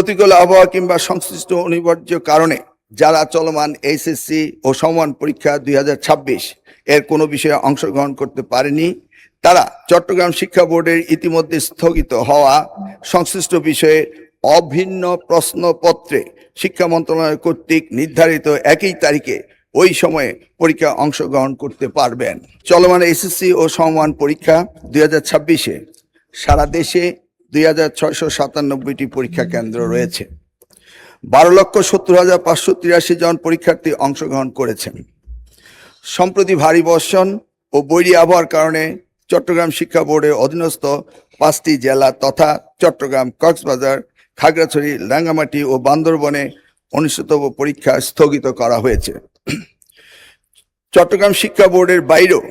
প্রতিকূল আবহাওয়া কিংবা সংশ্লিষ্ট অনিবার্য কারণে যারা চলমান এইচএসসি ও সমমান পরীক্ষা 2026 এর কোনো বিষয়ে অংশগ্রহণ করতে পারেনি, তারা চট্টগ্রাম শিক্ষা বোর্ডের ইতিমধ্যে স্থগিত হওয়া সংশ্লিষ্ট বিষয়ে অভিন্ন প্রশ্নপত্রে শিক্ষা মন্ত্রণালয় কর্তৃক নির্ধারিত একই তারিখে ওই সময়ে পরীক্ষা অংশগ্রহণ করতে পারবেন। চলমান এসএসসি ও সমমান পরীক্ষা 2026-এ সারা দেশে 2697টি পরীক্ষা কেন্দ্র রয়েছে। 12,70,583 জন পরীক্ষার্থী অংশগ্রহণ করেছেন। সম্প্রতি ভারী বর্ষণ ও বৈরী আবহাওয়ার কারণে চট্টগ্রাম শিক্ষা বোর্ডের অধীনস্থ 5টি জেলা তথা চট্টগ্রাম, কক্সবাজার, খাগড়াছড়ি, রাঙ্গামাটি ও বান্দরবনে অনুষ্ঠিতব্য পরীক্ষা স্থগিত করা হয়েছে। চট্টগ্রাম শিক্ষা বোর্ডের বাইরেও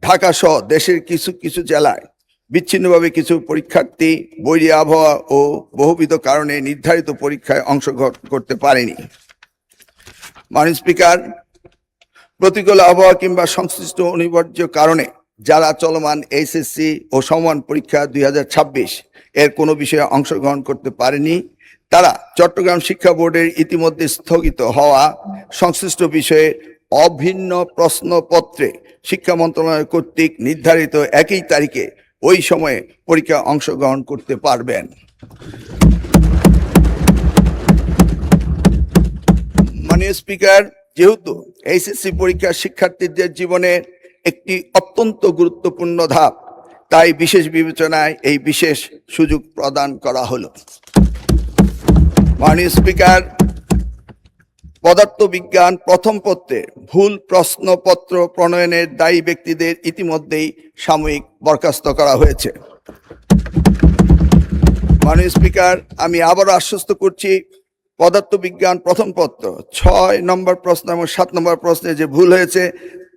ঢাকা সহ দেশের কিছু কিছু জেলায় বিচ্ছিন্নভাবে কিছু পরীক্ষার্থী বৈরী আবহাওয়া ও বহুবিধ কারণে নির্ধারিত পরীক্ষায় অংশগ্রহণ করতে পারেনি। মাননীয় স্পিকার, প্রতিকূল আবহাওয়া কিংবা সংশ্লিষ্ট অনিবার্য কারণে যারা চলমান এইচএসসি ও সমমান পরীক্ষা 2026 এর কোনো বিষয়ে অংশগ্রহণ করতে পারেনি, তারা চট্টগ্রাম শিক্ষা বোর্ডের ইতিমধ্যে স্থগিত হওয়া সংশ্লিষ্ট বিষয়ে অভিন্ন প্রশ্নপত্রে শিক্ষা মন্ত্রণালয় কর্তৃক নির্ধারিত একই তারিখে ওই সময়ে পরীক্ষা অংশগ্রহণ করতে পারবেন। মাননীয় স্পিকার, যেহেতু এইচএসসি পরীক্ষা শিক্ষার্থীদের জীবনে একটি অত্যন্ত গুরুত্বপূর্ণ ধাপ, তাই বিশেষ বিবেচনায় এই বিশেষ সুযোগ প্রদান করা হলো। মাননীয় স্পিকার, পদার্থবিজ্ঞান প্রথম পত্রে ভুল প্রশ্নপত্র প্রণয়নের দায়ী ব্যক্তিদের ইতিমধ্যেই সাময়িক বরখাস্ত করা হয়েছে। মাননীয় স্পিকার, আমি আবারও আশ্বস্ত করছি, পদার্থবিজ্ঞান প্রথম পত্র 6 নম্বর প্রশ্ন এবং 7 নম্বর প্রশ্নে যে ভুল হয়েছে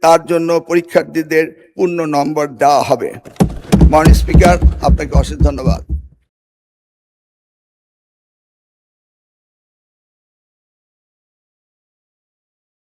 তার জন্য পরীক্ষার্থীদের পূর্ণ নম্বর দেওয়া হবে। মাননীয় স্পিকার, আপনাকে অশেষ ধন্যবাদ।